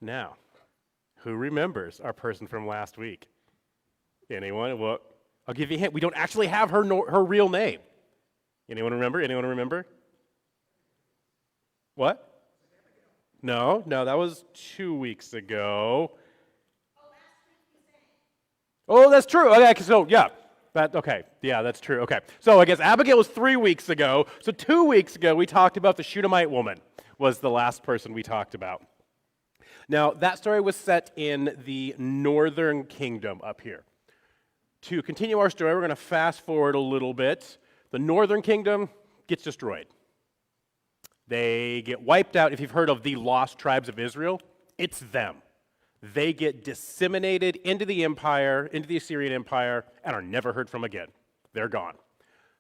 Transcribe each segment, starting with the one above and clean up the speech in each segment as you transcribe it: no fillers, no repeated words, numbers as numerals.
Now, who remembers our person from last week? Anyone? Well, I'll give you a hint. We don't actually have her real name. Anyone remember? Anyone remember? What? No, that was 2 weeks ago. Oh, that's true. Okay, so yeah. That's true. Okay. So I guess Abigail was 3 weeks ago. So 2 weeks ago, we talked about the Shunammite woman was the last person we talked about. Now, that story was set in the northern kingdom up here. To continue our story, we're going to fast forward a little bit. The northern kingdom gets destroyed. They get wiped out. If you've heard of the lost tribes of Israel, it's them. They get disseminated into the empire, into the Assyrian Empire, and are never heard from again. They're gone.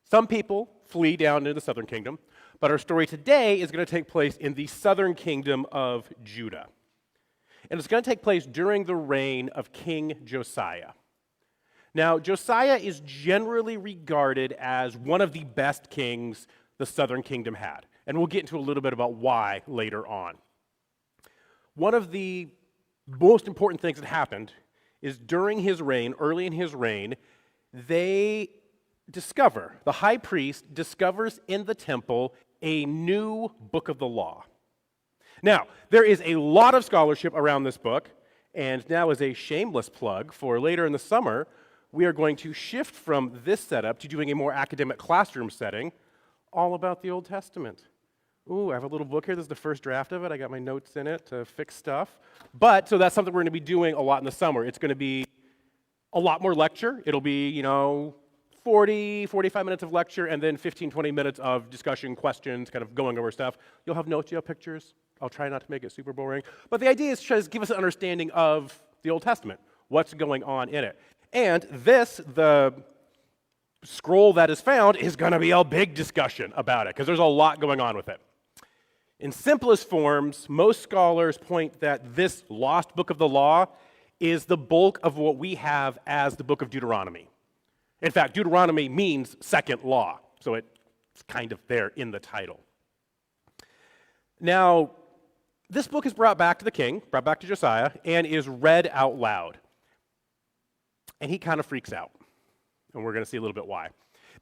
Some people flee down into the southern kingdom, but our story today is going to take place in the southern kingdom of Judah. And it's going to take place during the reign of King Josiah. Now, Josiah is generally regarded as one of the best kings the southern kingdom had. And we'll get into a little bit about why later on. One of the most important things that happened is during his reign, early in his reign, the high priest discovers in the temple a new book of the law. Now, there is a lot of scholarship around this book, and now as a shameless plug for later in the summer, we are going to shift from this setup to doing a more academic classroom setting, all about the Old Testament. Ooh, I have a little book here. This is the first draft of it. I got my notes in it to fix stuff. So that's something we're going to be doing a lot in the summer. It's going to be a lot more lecture. It'll be, 40, 45 minutes of lecture, and then 15, 20 minutes of discussion, questions, kind of going over stuff. You'll have notes, you'll have pictures. I'll try not to make it super boring. But the idea is to just give us an understanding of the Old Testament, what's going on in it. And the scroll that is found is going to be a big discussion about it, because there's a lot going on with it. In simplest forms, most scholars point that this lost book of the law is the bulk of what we have as the book of Deuteronomy. In fact, Deuteronomy means second law, so it's kind of there in the title. Now, this book is brought back to the king, brought back to Josiah, and is read out loud. And he kind of freaks out, and we're going to see a little bit why.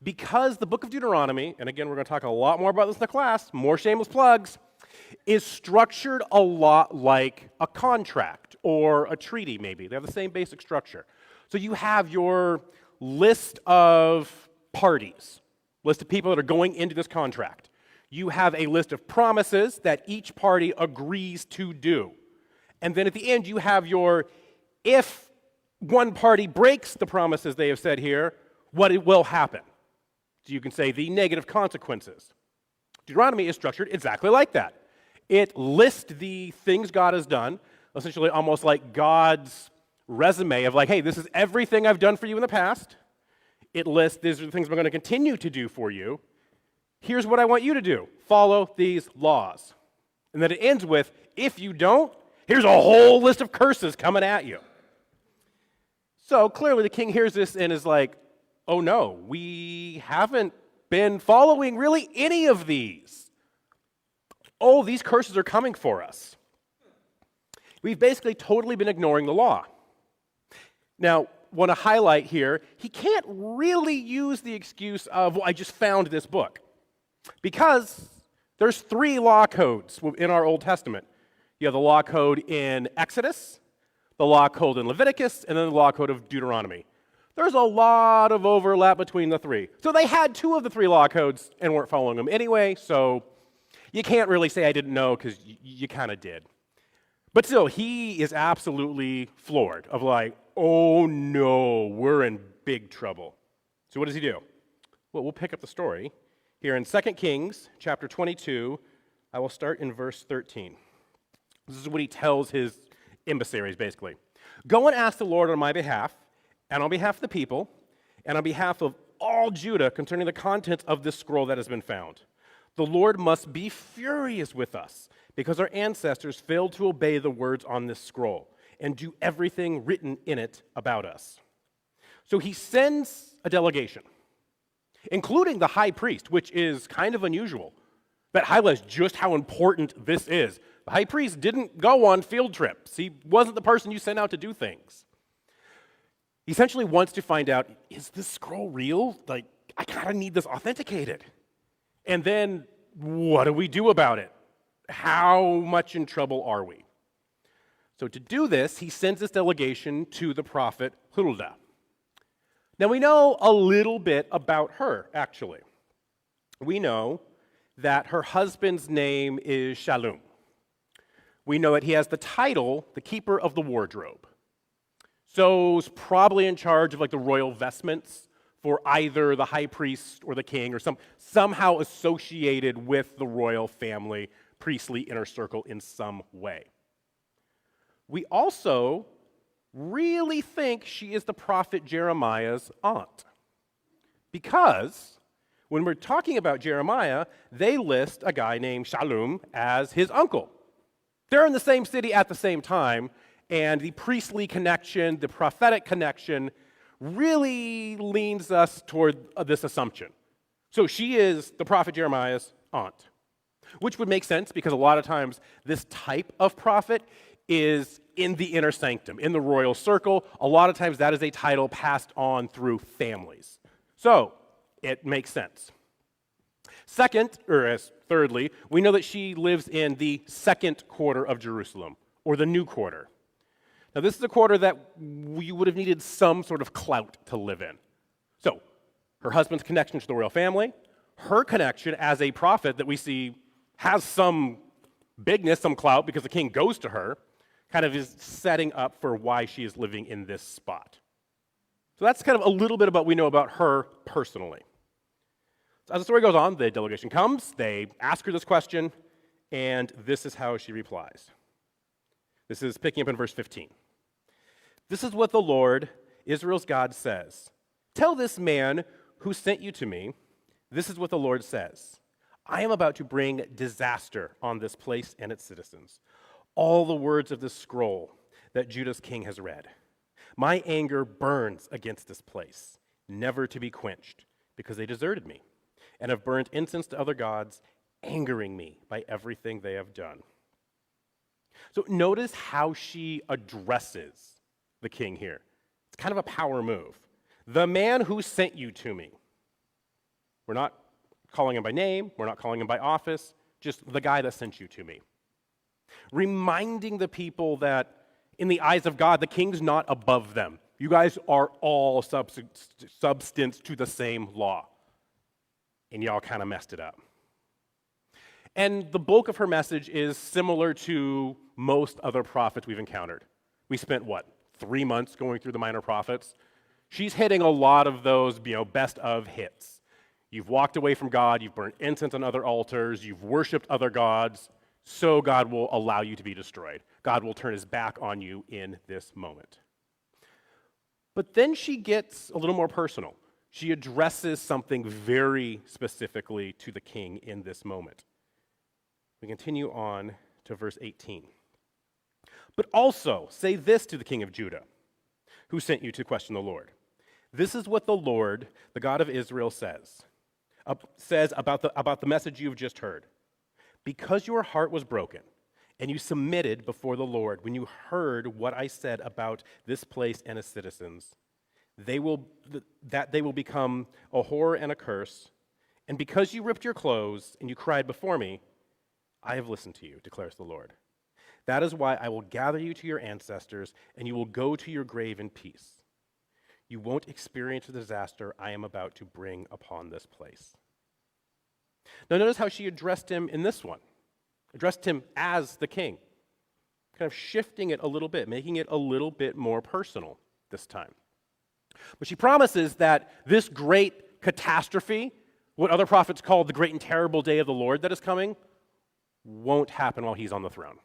Because the book of Deuteronomy, and again, we're going to talk a lot more about this in the class, more shameless plugs, is structured a lot like a contract or a treaty, maybe. They have the same basic structure. So you have your list of parties, list of people that are going into this contract. You have a list of promises that each party agrees to do. And then at the end, you have your, if one party breaks the promises they have said here, what it will happen. So you can say the negative consequences. Deuteronomy is structured exactly like that. It lists the things God has done, essentially almost like God's resume of like, hey, this is everything I've done for you in the past. It lists, these are the things I'm going to continue to do for you. Here's what I want you to do. Follow these laws. And then it ends with, if you don't, here's a whole list of curses coming at you. So clearly the king hears this and is like, oh no, we haven't been following really any of these. Oh, these curses are coming for us. We've basically totally been ignoring the law. Now, want to highlight here, he can't really use the excuse of, well, I just found this book. Because there's 3 law codes in our Old Testament. You have the law code in Exodus, the law code in Leviticus, and then the law code of Deuteronomy. There's a lot of overlap between the 3. So they had 2 of the 3 law codes and weren't following them anyway, so you can't really say I didn't know because you kind of did. But still, he is absolutely floored of like, oh no, we're in big trouble. So what does he do? Well, we'll pick up the story here in 2 Kings chapter 22. I will start in verse 13. This is what he tells his emissaries, basically. Go and ask the Lord on my behalf, and on behalf of the people, and on behalf of all Judah concerning the contents of this scroll that has been found. The Lord must be furious with us because our ancestors failed to obey the words on this scroll and do everything written in it about us. So he sends a delegation, including the high priest, which is kind of unusual. That highlights just how important this is. The high priest didn't go on field trips. He wasn't the person you sent out to do things. He essentially wants to find out, is this scroll real? Like, I kind of need this authenticated. And then, what do we do about it? How much in trouble are we? So to do this, he sends this delegation to the prophet Huldah. Now we know a little bit about her, actually. We know that her husband's name is Shallum. We know that he has the title, the keeper of the wardrobe. So he's probably in charge of like the royal vestments for either the high priest or the king, or somehow associated with the royal family, priestly inner circle in some way. We also really think she is the prophet Jeremiah's aunt. Because when we're talking about Jeremiah, they list a guy named Shallum as his uncle. They're in the same city at the same time, and the priestly connection, the prophetic connection, really leans us toward this assumption. So she is the prophet Jeremiah's aunt, which would make sense because a lot of times this type of prophet is in the inner sanctum, in the royal circle. A lot of times that is a title passed on through families. So it makes sense. Thirdly, we know that she lives in the second quarter of Jerusalem, or the new quarter. Now, this is a quarter that you would have needed some sort of clout to live in. So, her husband's connection to the royal family, her connection as a prophet that we see has some bigness, some clout, because the king goes to her, kind of is setting up for why she is living in this spot. So that's kind of a little bit about what we know about her personally. So as the story goes on, the delegation comes, they ask her this question, and this is how she replies. This is picking up in verse 15. This is what the Lord, Israel's God, says. Tell this man who sent you to me, this is what the Lord says. I am about to bring disaster on this place and its citizens. All the words of this scroll that Judah's king has read. My anger burns against this place, never to be quenched, because they deserted me and have burnt incense to other gods, angering me by everything they have done. So notice how she addresses the king here. It's kind of a power move. The man who sent you to me. We're not calling him by name. We're not calling him by office. Just the guy that sent you to me. Reminding the people that in the eyes of God, the king's not above them. You guys are all substance to the same law. And y'all kind of messed it up. And the bulk of her message is similar to most other prophets we've encountered. We spent, 3 months going through the minor prophets? She's hitting a lot of those, best of hits. You've walked away from God, you've burned incense on other altars, you've worshiped other gods, so God will allow you to be destroyed. God will turn his back on you in this moment. But then she gets a little more personal. She addresses something very specifically to the king in this moment. We continue on to verse 18. But also say this to the king of Judah, who sent you to question the Lord. This is what the Lord, the God of Israel, says about the message you've just heard. Because your heart was broken and you submitted before the Lord when you heard what I said about this place and its citizens, they will become a horror and a curse. And because you ripped your clothes and you cried before me, I have listened to you, declares the Lord. That is why I will gather you to your ancestors, and you will go to your grave in peace. You won't experience the disaster I am about to bring upon this place. Now notice how she addressed him in this one. Addressed him as the king. Kind of shifting it a little bit, making it a little bit more personal this time. But she promises that this great catastrophe, what other prophets call the great and terrible day of the Lord that is coming, won't happen while he's on the throne.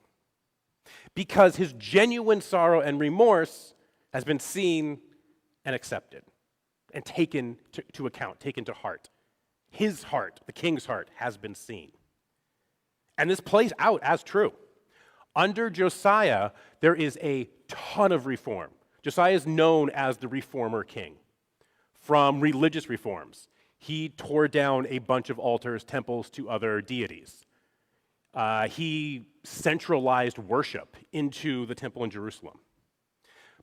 Because his genuine sorrow and remorse has been seen and accepted and taken to account, taken to heart. His heart, the king's heart, has been seen. And this plays out as true. Under Josiah, there is a ton of reform. Josiah is known as the reformer king. From religious reforms, he tore down a bunch of altars, temples to other deities. He centralized worship into the temple in Jerusalem.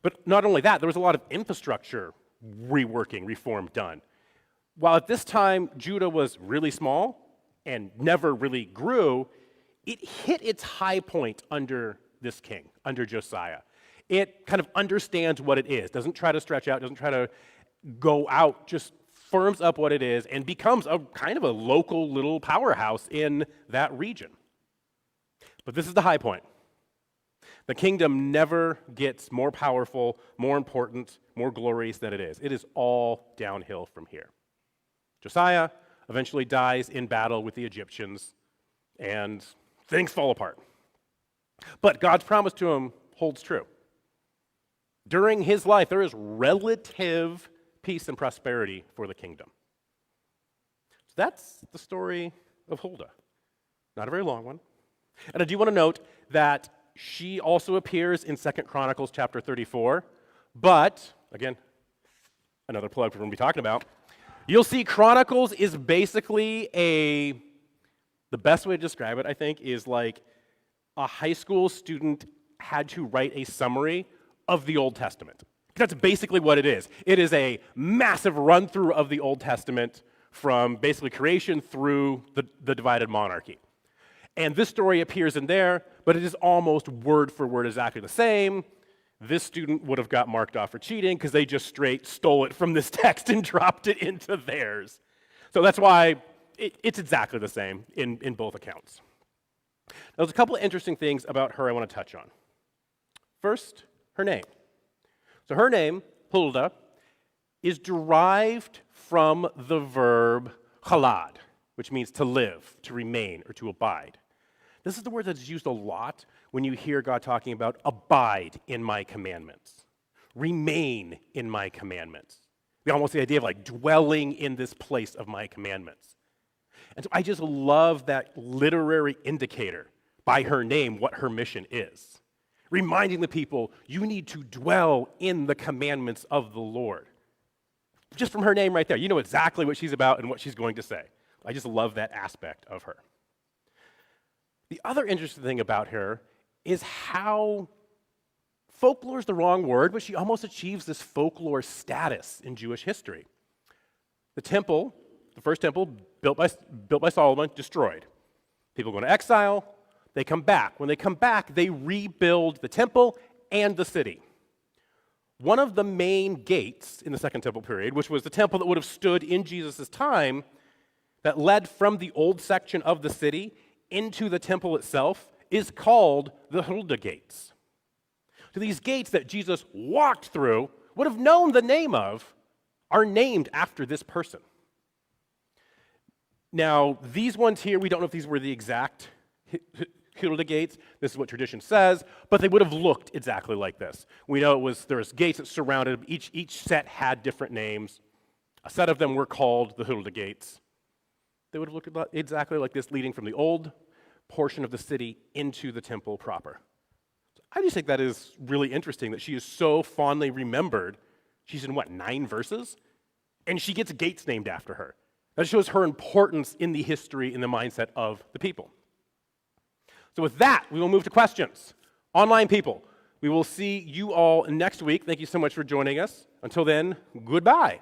But not only that, there was a lot of infrastructure reworking, reform done. While at this time Judah was really small and never really grew, it hit its high point under this king, under Josiah. It kind of understands what it is, doesn't try to stretch out, doesn't try to go out, just firms up what it is and becomes a kind of a local little powerhouse in that region. But this is the high point. The kingdom never gets more powerful, more important, more glorious than it is. It is all downhill from here. Josiah eventually dies in battle with the Egyptians, and things fall apart. But God's promise to him holds true. During his life, there is relative peace and prosperity for the kingdom. So that's the story of Huldah. Not a very long one. And I do want to note that she also appears in 2 Chronicles chapter 34, but, again, another plug for what we'll be talking about. You'll see Chronicles is basically the best way to describe it, I think, is like a high school student had to write a summary of the Old Testament. That's basically what it is. It is a massive run-through of the Old Testament from basically creation through the divided monarchy. And this story appears in there, but it is almost word for word exactly the same. This student would have got marked off for cheating because they just straight stole it from this text and dropped it into theirs. So that's why it's exactly the same in both accounts. Now, there's a couple of interesting things about her I want to touch on. First, her name. So her name, Huldah, is derived from the verb chalad, which means to live, to remain, or to abide. This is the word that's used a lot when you hear God talking about abide in my commandments, remain in my commandments. Almost the idea of like dwelling in this place of my commandments. And so I just love that literary indicator by her name, what her mission is. Reminding the people, you need to dwell in the commandments of the Lord. Just from her name right there, you know exactly what she's about and what she's going to say. I just love that aspect of her. The other interesting thing about her is how folklore is the wrong word, but she almost achieves this folklore status in Jewish history. The temple, the first temple, built by Solomon, destroyed. People go into exile, they come back. When they come back, they rebuild the temple and the city. One of the main gates in the Second Temple period, which was the temple that would have stood in Jesus' time, that led from the old section of the city into the temple itself, is called the Huldah gates. So these gates that Jesus walked through, would have known the name of, are named after this person. Now, these ones here, we don't know if these were the exact Huldah gates. This is what tradition says, but they would have looked exactly like this. We know there was gates that surrounded them. Each set had different names. A set of them were called the Huldah gates. They would have looked exactly like this, leading from the old portion of the city into the temple proper. So I just think that is really interesting that she is so fondly remembered. She's in, 9 verses? And she gets gates named after her. That shows her importance in the history, in the mindset of the people. So with that, we will move to questions. Online people, we will see you all next week. Thank you so much for joining us. Until then, goodbye.